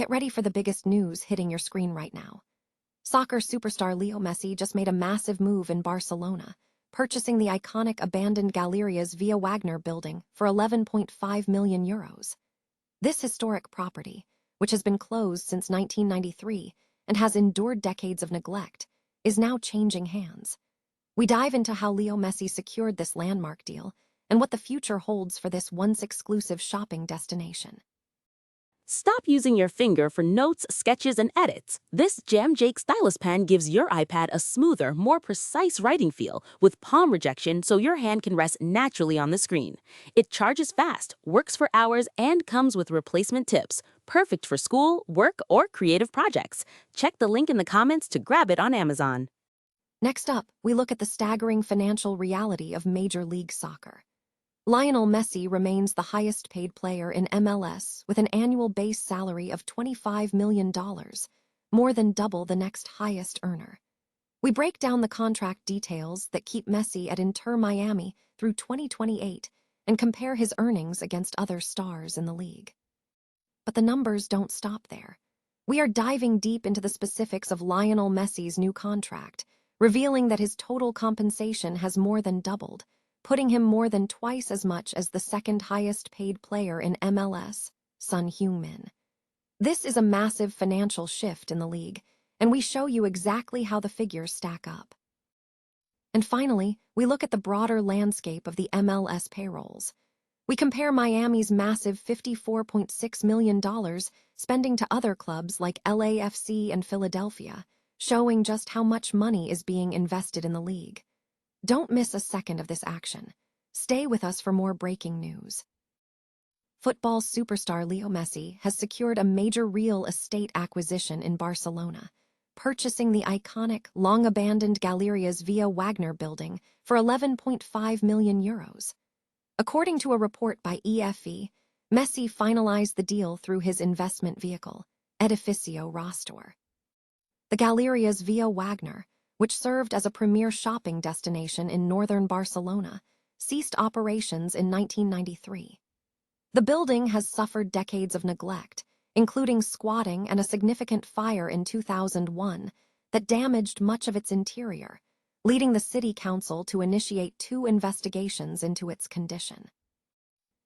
Get ready for the biggest news hitting your screen right now. Soccer superstar Leo Messi just made a massive move in Barcelona, purchasing the iconic abandoned Galleria's Via Wagner building for €11.5 million. This historic property, which has been closed since 1993 and has endured decades of neglect, is now changing hands. We dive into how Leo Messi secured this landmark deal and what the future holds for this once exclusive shopping destination. Stop using your finger for notes, sketches, and edits. This Jam Jake stylus pen gives your iPad a smoother, more precise writing feel with palm rejection so your hand can rest naturally on the screen. It charges fast, works for hours, and comes with replacement tips. Perfect for school, work, or creative projects. Check the link in the comments to grab it on Amazon. Next up, we look at the staggering financial reality of Major League Soccer. Lionel Messi remains the highest-paid player in MLS with an annual base salary of $25 million, more than double the next highest earner. We break down the contract details that keep Messi at Inter Miami through 2028 and compare his earnings against other stars in the league. But the numbers don't stop there. We are diving deep into the specifics of Lionel Messi's new contract, revealing that his total compensation has more than doubled, putting him more than twice as much as the second highest paid player in MLS, Son Heung-min. This is a massive financial shift in the league, and we show you exactly how the figures stack up. And finally, we look at the broader landscape of the MLS payrolls. We compare Miami's massive $54.6 million spending to other clubs like LAFC and Philadelphia, showing just how much money is being invested in the league. Don't miss a second of this action. Stay with us for more breaking news. Football superstar Leo Messi has secured a major real estate acquisition in Barcelona, purchasing the iconic, long-abandoned Galleria's Via Wagner building for €11.5 million. According to a report by EFE, Messi finalized the deal through his investment vehicle, Edificio Rostor. The Galleria's Via Wagner, which served as a premier shopping destination in northern Barcelona, ceased operations in 1993. The building has suffered decades of neglect, including squatting and a significant fire in 2001 that damaged much of its interior, leading the city council to initiate 2 investigations into its condition.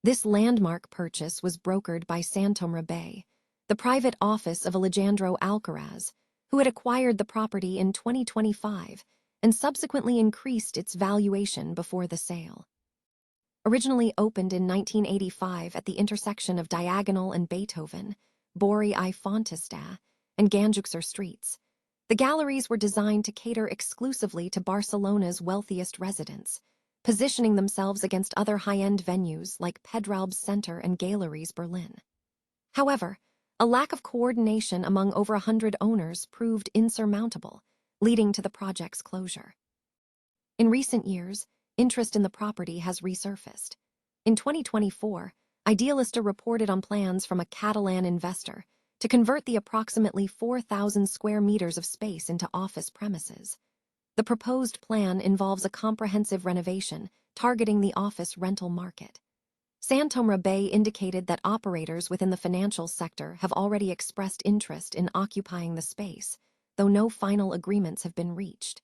This landmark purchase was brokered by Santomra Bay, the private office of Alejandro Alcaraz, who had acquired the property in 2025 and subsequently increased its valuation before the sale. Originally opened in 1985 at the intersection of Diagonal and Beethoven, Borri I Fontesta, and Ganjuxer streets, the galleries were designed to cater exclusively to Barcelona's wealthiest residents, positioning themselves against other high-end venues like Pedralbes Center and Galeries Berlin. However, a lack of coordination among over 100 owners proved insurmountable, leading to the project's closure. In recent years, interest in the property has resurfaced. In 2024, Idealista reported on plans from a Catalan investor to convert the approximately 4,000 square meters of space into office premises. The proposed plan involves a comprehensive renovation targeting the office rental market. Santomra Bay indicated that operators within the financial sector have already expressed interest in occupying the space, though no final agreements have been reached.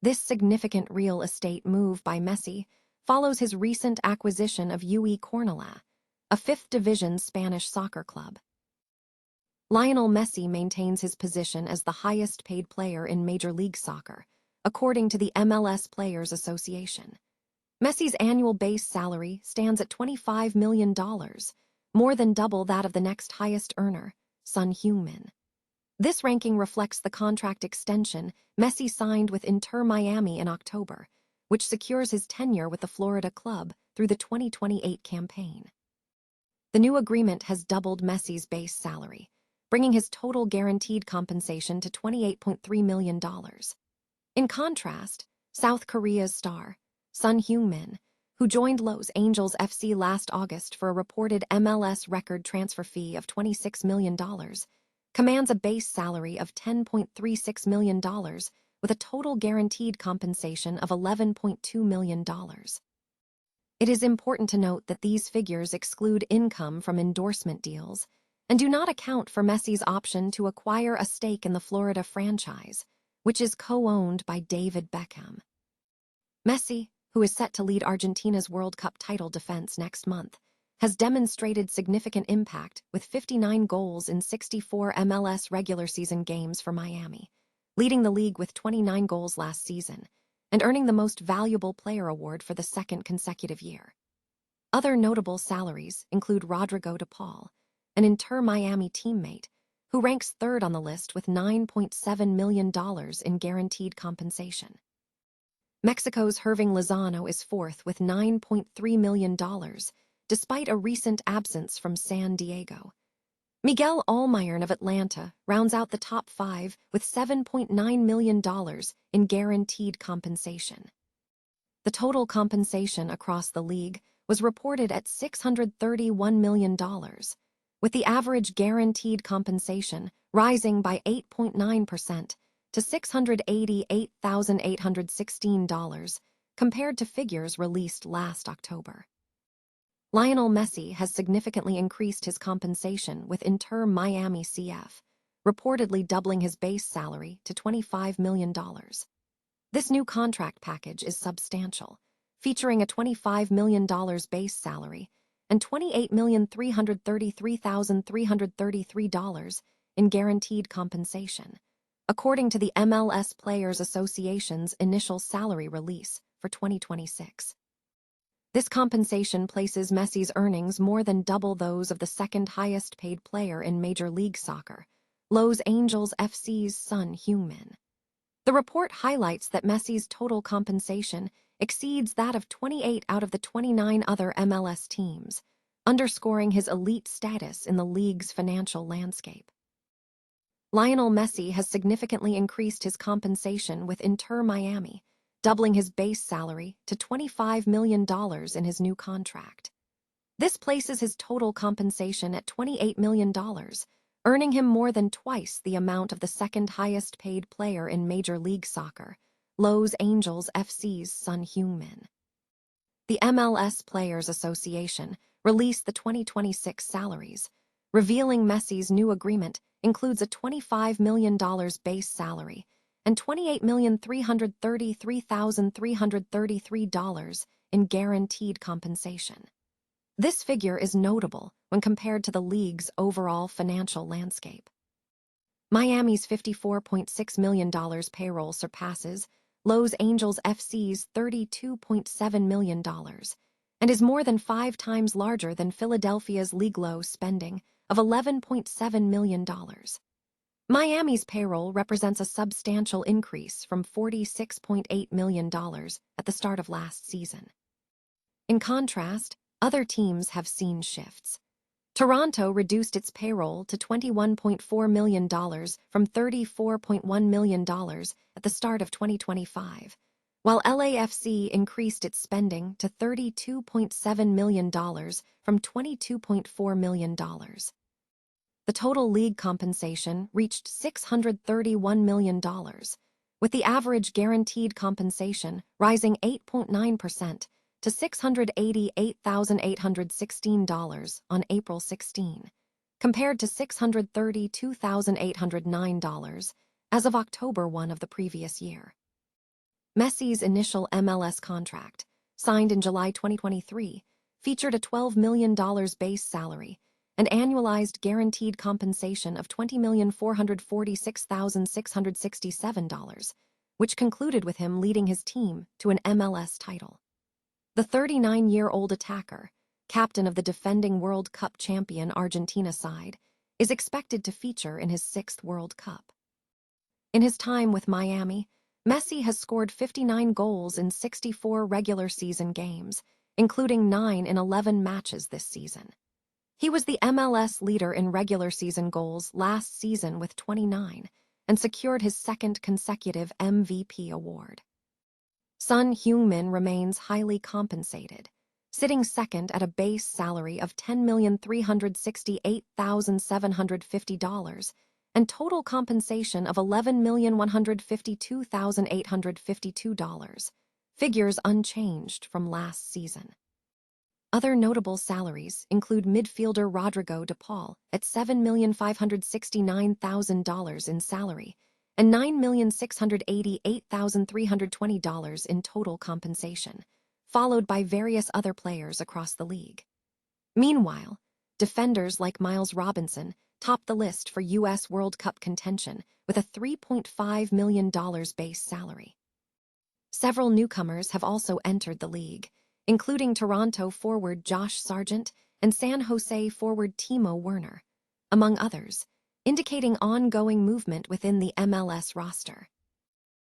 This significant real estate move by Messi follows his recent acquisition of UE Cornellà, a 5th division Spanish soccer club. Lionel Messi maintains his position as the highest-paid player in Major League Soccer, according to the MLS Players Association. Messi's annual base salary stands at $25 million, more than double that of the next highest earner, Son Heung-min. This ranking reflects the contract extension Messi signed with Inter Miami in October, which secures his tenure with the Florida club through the 2028 campaign. The new agreement has doubled Messi's base salary, bringing his total guaranteed compensation to $28.3 million. In contrast, South Korea's star, Son Heung-min, who joined Los Angeles FC last August for a reported MLS record transfer fee of $26 million, commands a base salary of $10.36 million with a total guaranteed compensation of $11.2 million. It is important to note that these figures exclude income from endorsement deals and do not account for Messi's option to acquire a stake in the Florida franchise, which is co-owned by David Beckham. Messi, who is set to lead Argentina's World Cup title defense next month, has demonstrated significant impact with 59 goals in 64 MLS regular season games for Miami, leading the league with 29 goals last season, and earning the Most Valuable Player award for the second consecutive year. Other notable salaries include Rodrigo de Paul, an Inter-Miami teammate, who ranks third on the list with $9.7 million in guaranteed compensation. Mexico's Hirving Lozano is fourth with $9.3 million, despite a recent absence from San Diego. Miguel Almiron of Atlanta rounds out the top five with $7.9 million in guaranteed compensation. The total compensation across the league was reported at $631 million, with the average guaranteed compensation rising by 8.9% to $688,816, compared to figures released last October. Lionel Messi has significantly increased his compensation with Inter-Miami CF, reportedly doubling his base salary to $25 million. This new contract package is substantial, featuring a $25 million base salary and $28,333,333 in guaranteed compensation, according to the MLS Players Association's initial salary release for 2026. This compensation places Messi's earnings more than double those of the second highest paid player in Major League Soccer, Los Angeles FC's son Heung-min. The report highlights that Messi's total compensation exceeds that of 28 out of the 29 other MLS teams, underscoring his elite status in the league's financial landscape. Lionel Messi has significantly increased his compensation with Inter-Miami, doubling his base salary to $25 million in his new contract. This places his total compensation at $28 million, earning him more than twice the amount of the second highest paid player in Major League Soccer, Los Angeles FC's son Heung-min. The MLS Players Association released the 2026 salaries, revealing Messi's new agreement includes a $25 million base salary and $28,333,333 in guaranteed compensation. This figure is notable when compared to the league's overall financial landscape. Miami's $54.6 million payroll surpasses Los Angeles FC's $32.7 million and is more than 5 times larger than Philadelphia's league-low spending of $11.7 million. Miami's payroll represents a substantial increase from $46.8 million at the start of last season. In contrast, other teams have seen shifts. Toronto reduced its payroll to $21.4 million from $34.1 million at the start of 2025, while LAFC increased its spending to $32.7 million from $22.4 million. The total league compensation reached $631 million, with the average guaranteed compensation rising 8.9% to $688,816 on April 16, compared to $632,809 as of October 1 of the previous year. Messi's initial MLS contract, signed in July 2023, featured a $12 million base salary and annualized guaranteed compensation of $20,446,667, which concluded with him leading his team to an MLS title. The 39-year-old attacker, captain of the defending World Cup champion Argentina side, is expected to feature in his 6th World Cup. In his time with Miami, Messi has scored 59 goals in 64 regular season games, including 9 in 11 matches this season. He was the MLS leader in regular season goals last season with 29 and secured his 2nd consecutive MVP award. Son Heung-min remains highly compensated, sitting 2nd at a base salary of $10,368,750 and total compensation of $11,152,852, figures unchanged from last season. Other notable salaries include midfielder Rodrigo de Paul at $7,569,000 in salary and $9,688,320 in total compensation, followed by various other players across the league. Meanwhile, defenders like Miles Robinson topped the list for U.S. World Cup contention with a $3.5 million base salary. Several newcomers have also entered the league, including Toronto forward Josh Sargent and San Jose forward Timo Werner, among others, indicating ongoing movement within the MLS roster.